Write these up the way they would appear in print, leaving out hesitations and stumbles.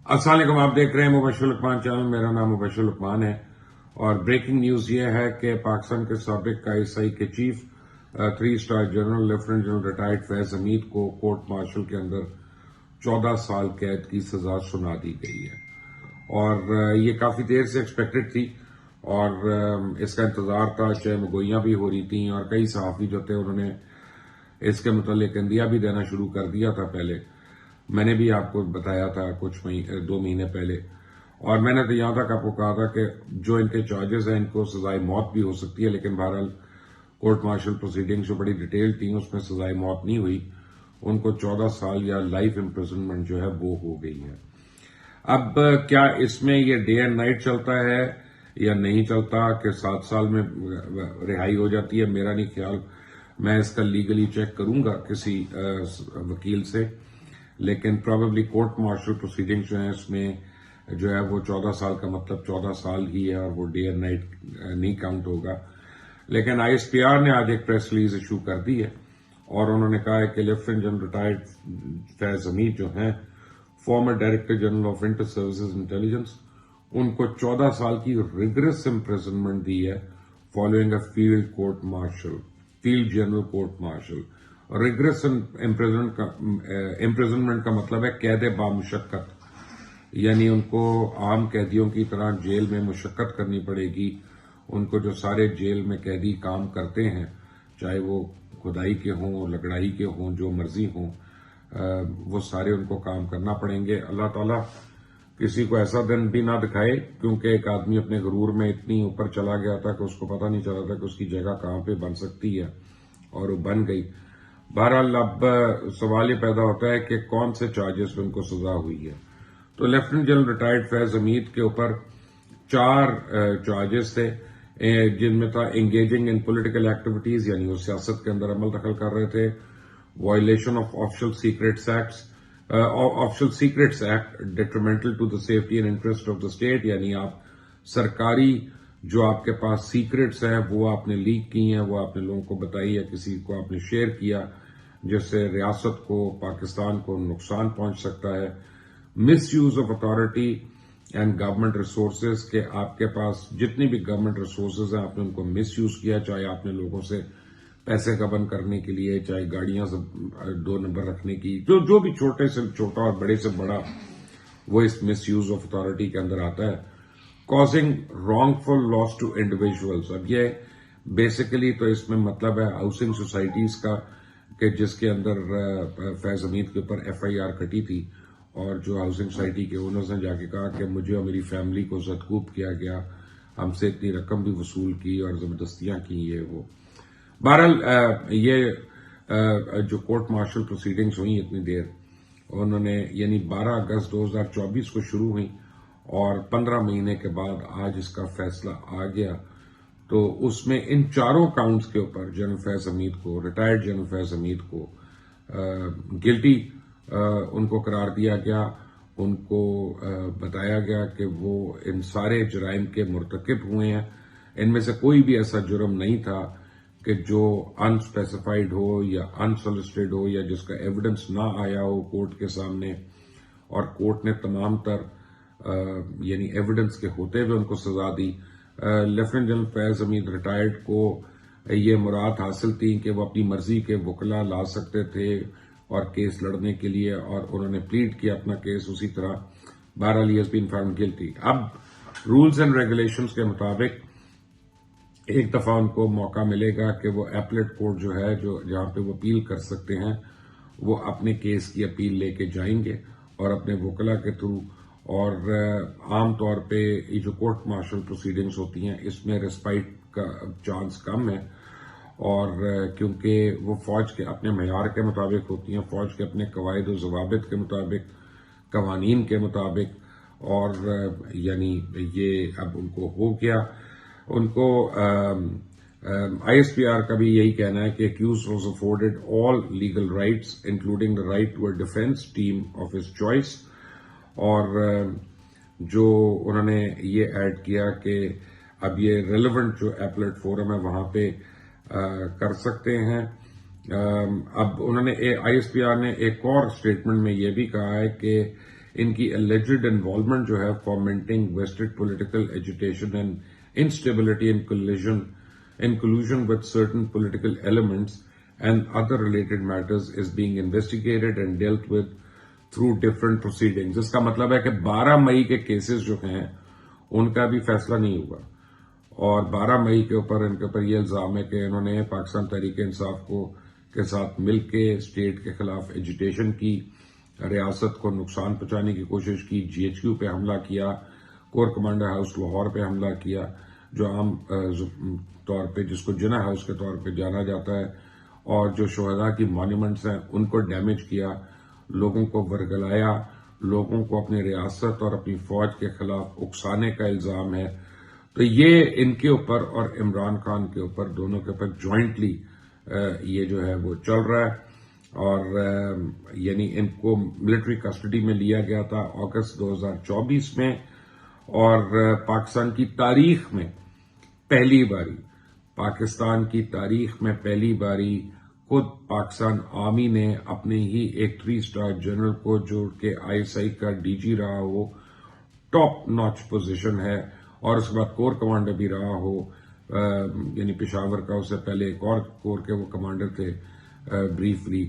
अस्सलाम वालेकुम। आप देख रहे हैं मुबशर लुकमान चैनल। मेरा नाम मुबशर लुकमान है और ब्रेकिंग न्यूज ये है कि पाकिस्तान के साबिक आईएसआई के chief 3 star general lieutenant general retired Faiz Hamid को कोर्ट मार्शल के अंदर 14 साल कैद की सजा सुना दी गई है और ये काफी देर से एक्सपेक्टेड थी और इसका इंतजार था, चाहे मगोइयां भी हो रही थी और कई सहाफी जो थे उन्होंने इसके मुतालिक इंदिया भी देना शुरू कर दिया था। पहले मैंने भी आपको बताया था कुछ 2 महीने पहले, और मैंने तो यहां तक आपको कहा था कि जो इनके चार्जेस हैं इनको सजाए मौत भी हो सकती है, लेकिन बहरहाल कोर्ट मार्शल प्रोसीडिंग्स जो बड़ी डिटेल थी उसमें सजाए मौत नहीं हुई, उनको 14 साल या लाइफ इम्प्रिजनमेंट जो है वो हो गई है। अब क्या इसमें ये डे एंड नाइट चलता है या नहीं चलता कि 7 साल में रिहाई हो जाती है, मेरा नहीं ख्याल। मैं इसका लीगली चेक करूंगा किसी वकील से, लेकिन प्रोबेबली कोर्ट मार्शल प्रोसीडिंग्स जो है इसमें जो है वो 14 साल का मतलब 14 साल ही है और वो डे एंड नाइट नहीं काउंट होगा। लेकिन आईएसपीआर ने आज एक प्रेस रिलीज इशू कर दी है और उन्होंने कहा है कि lieutenant general retired Faiz Hameed जो हैं former director general of inter services intelligence, उनको 14 साल की रिगरस इम्प्रिजनमेंट दी है following a field general court martial. Rigorous imprisonment का मतलब है कैद बामुशक्कत, यानी उनको आम कैदियों की तरह जेल में मुशक्कत करनी पड़ेगी। उनको जो सारे जेल में कैदी काम करते हैं, चाहे वो खुदाई के हों, लकड़ाई के हों, जो मर्जी हों, वो सारे उनको काम करना पड़ेंगे। अल्लाह ताला किसी को ऐसा दिन भी ना दिखाए, क्योंकि एक आदमी अपने गुरूर में इतनी ऊपर चला गया था कि उसको पता नहीं चला था कि उसकी जगह कहां पे बन सकती है, और वो बन गई। बहरहाल अब सवाल ये पैदा होता है कि कौन से चार्जेस पे उनको सजा हुई है। तो lieutenant general retired Faiz Hamid के ऊपर 4 चार्जेस थे, जिनमें था एंगेजिंग इन पॉलिटिकल एक्टिविटीज, यानी वो सियासत के अंदर अमल दखल कर रहे थे, violation of official secrets act detrimental to the safety and interest of the state, यानी आप सरकारी जो आपके पास सीक्रेट्स हैं वो आपने लीक की हैं, वो आपने लोगों को बताई या किसी को आपने शेयर किया, जिससे रियासत को, पाकिस्तान को नुकसान पहुंच सकता है। Miss use of authority and government resources के आपके पास जितनी भी गवर्नमेंट रिसोर्सेज हैं आपने उनको मिस यूज किया, चाहे आपने लोगों से पैसे गबन करने के लिए, चाहे गाड़ियां 2 नंबर रखने की, जो भी छोटे से छोटा और बड़े से बड़ा, वो इस मिस यूज ऑफ अथॉरिटी के अंदर आता है। Causing wrongful loss to individuals, अब ये बेसिकली तो इसमें मतलब है हाउसिंग सोसाइटीज का, कि जिसके अंदर फैज हमीद के ऊपर एफआईआर कटी थी और जो हाउसिंग सोसाइटी के ओनर्स ने जाके कहा कि मुझे और मेरी फैमिली को ज़दकूब किया गया, हमसे इतनी रकम भी वसूल की और जबरदस्तियां की, ये वो। बहरहाल ये जो कोर्ट मार्शल प्रोसीडिंग्स हुई इतनी देर, उन्होंने यानी 12 अगस्त 2024 को शुरू हुई और 15 महीने के बाद आज इसका फैसला आ गया। तो उसमें इन 4 काउंट्स के ऊपर जनरल फैज हमीद को, रिटायर्ड जनरल फैज हमीद को गिल्टी उनको करार दिया गया। उनको बताया गया कि वो इन सारे जराइम के मुर्तकिब हुए हैं। इनमें से कोई भी ऐसा जुर्म नहीं था कि जो अनस्पेसिफाइड हो या अनसोलिसिटेड हो या जिसका एविडेंस ना आया हो कोर्ट के सामने, और कोर्ट ने तमाम तर यानी एविडेंस के होते हुए उनको सजा दी। Lieutenant general Faiz Hameed retired को ये मुराद हासिल थी कि वो अपनी मर्जी के वकला ला सकते थे और केस लड़ने के लिए, और उन्होंने प्लीड किया अपना केस उसी तरह। बहरहाल he has been found guilty. अब रूल्स एंड रेगुलेशंस के मुताबिक एक दफा उनको मौका मिलेगा कि वो एपलेट कोर्ट जो है, जो जहां पे वो अपील कर सकते हैं, वो अपने केस की अपील लेके जाएंगे और अपने वकला के थ्रू। और आम तौर पे ये जो कोर्ट मार्शल प्रोसीडिंग्स होती हैं इसमें रेस्पाइट का चांस कम है, और क्योंकि वो फौज के अपने मयार के मुताबिक होती हैं, फौज के अपने कवायद और जवाबित के मुताबिक, कवानीन के मुताबिक, और यानी ये अब उनको हो गया। उनको आईएसपीआर का भी यही कहना है कि accused was afforded all legal rights including the right to a defence team of his choice, और जो उन्होंने ये ऐड किया कि अब ये रेलेवेंट जो एपलेट फोरम है वहां पे कर सकते हैं। अब उन्होंने आईएसपीआर ने एक और स्टेटमेंट में ये भी कहा है कि ان کی alleged involvement جو ہے fomenting vested political agitation and instability and collusion with certain political elements and other related matters is being investigated and dealt with through different proceedings. اس کا مطلب ہے کہ 12 مئی کے کیسز جو ہیں ان کا بھی فیصلہ نہیں ہوا، اور 12 مئی کے اوپر یہ الزام ہے کہ انہوں نے پاکستان تحریک انصاف کے ساتھ مل کے اسٹیٹ کے خلاف ایجیٹیشن کی، ریاست کو نقصان پہنچانے کی کوشش کی، GHQ پہ حملہ کیا، کور کمانڈر ہاؤس لاہور پہ حملہ کیا جو عام طور پہ جس کو جناح ہاؤس کے طور پہ جانا جاتا ہے، اور جو شہداء کی مانیومنٹس ہیں ان کو ڈیمیج کیا، لوگوں کو ورگلایا، لوگوں کو اپنی ریاست اور اپنی فوج کے خلاف اکسانے کا الزام ہے. تو یہ ان کے اوپر اور عمران خان کے اوپر دونوں کے اوپر جوائنٹلی یہ جو ہے وہ چل رہا ہے. اور یعنی ان کو ملٹری کسٹڈی میں لیا گیا تھا اگست 2024 میں، اور پاکستان کی تاریخ میں پہلی باری خود پاکستان آرمی نے اپنے ہی ایک 3 اسٹار جنرل کو، جو کہ ISI کا DG رہا ہو، ٹاپ ناچ پوزیشن ہے، اور اس کے بعد کور کمانڈر بھی رہا ہو، یعنی پشاور کا، اس سے پہلے ایک اور کور کے وہ کمانڈر تھے، بریفلی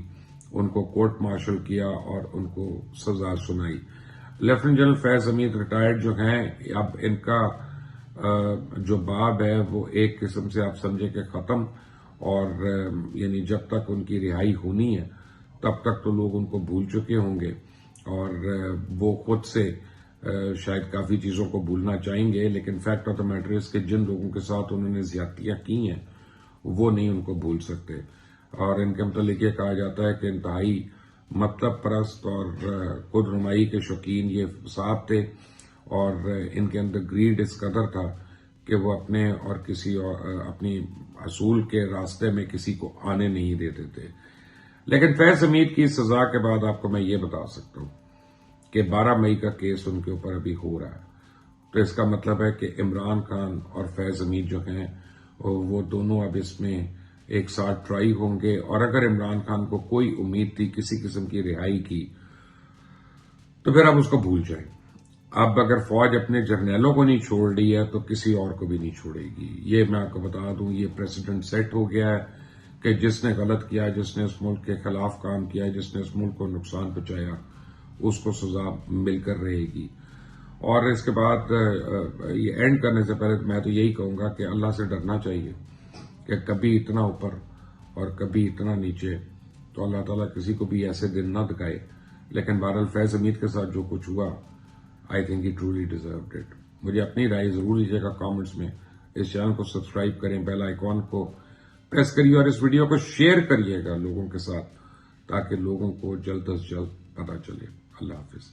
ان کو کورٹ مارشل کیا اور ان کو سزا سنائی. لیفٹیننٹ جنرل فیض حمید ریٹائرڈ جو ہیں، اب ان کا جو باب ہے وہ ایک قسم سے آپ سمجھے کہ ختم، اور یعنی جب تک ان کی رہائی ہونی ہے تب تک تو لوگ ان کو بھول چکے ہوں گے، اور وہ خود سے شاید کافی چیزوں کو بھولنا چاہیں گے، لیکن فیکٹ آف دا میٹر اس کہ جن لوگوں کے ساتھ انہوں نے زیادتیاں کی ہیں وہ نہیں ان کو بھول سکتے. اور ان کے متعلق یہ کہا جاتا ہے کہ انتہائی مطلب پرست اور خود نمائی کے شوقین یہ صاحب تھے، اور ان کے اندر گریڈ اس قدر تھا کہ وہ اپنے اور کسی اپنی اصول کے راستے میں کسی کو آنے نہیں دیتے تھے. لیکن فیض حمید کی سزا کے بعد آپ کو میں یہ بتا سکتا ہوں کہ 12 مئی کا کیس ان کے اوپر ابھی ہو رہا ہے، تو اس کا مطلب ہے کہ عمران خان اور فیض حمید جو ہیں وہ دونوں اب اس میں ایک ساتھ ٹرائی ہوں گے. اور اگر عمران خان کو کوئی امید تھی کسی قسم کی رہائی کی تو پھر آپ اس کو بھول جائیں. اب اگر فوج اپنے جرنیلوں کو نہیں چھوڑ رہی ہے تو کسی اور کو بھی نہیں چھوڑے گی. یہ میں آپ کو بتا دوں، یہ پریسیڈنٹ سیٹ ہو گیا ہے کہ جس نے غلط کیا، جس نے اس ملک کے خلاف کام کیا، جس نے اس ملک کو نقصان پہنچایا، اس کو سزا مل کر رہے گی. اور اس کے بعد یہ اینڈ کرنے سے پہلے میں تو یہی کہوں گا کہ اللہ سے ڈرنا چاہیے کہ کبھی اتنا اوپر اور کبھی اتنا نیچے، تو اللہ تعالیٰ کسی کو بھی ایسے دن نہ دکھائے. لیکن بہرحال فیض حمید کے ساتھ جو کچھ ہوا، I think he truly deserved it. مجھے اپنی رائے ضرور دیجیے گا کامنٹس میں. اس چینل کو سبسکرائب کریں، بیل آئیکن کو پریس کریے، اور اس ویڈیو کو شیئر کریے گا لوگوں کے ساتھ تاکہ لوگوں کو جلد از جلد پتہ چلے. اللہ حافظ.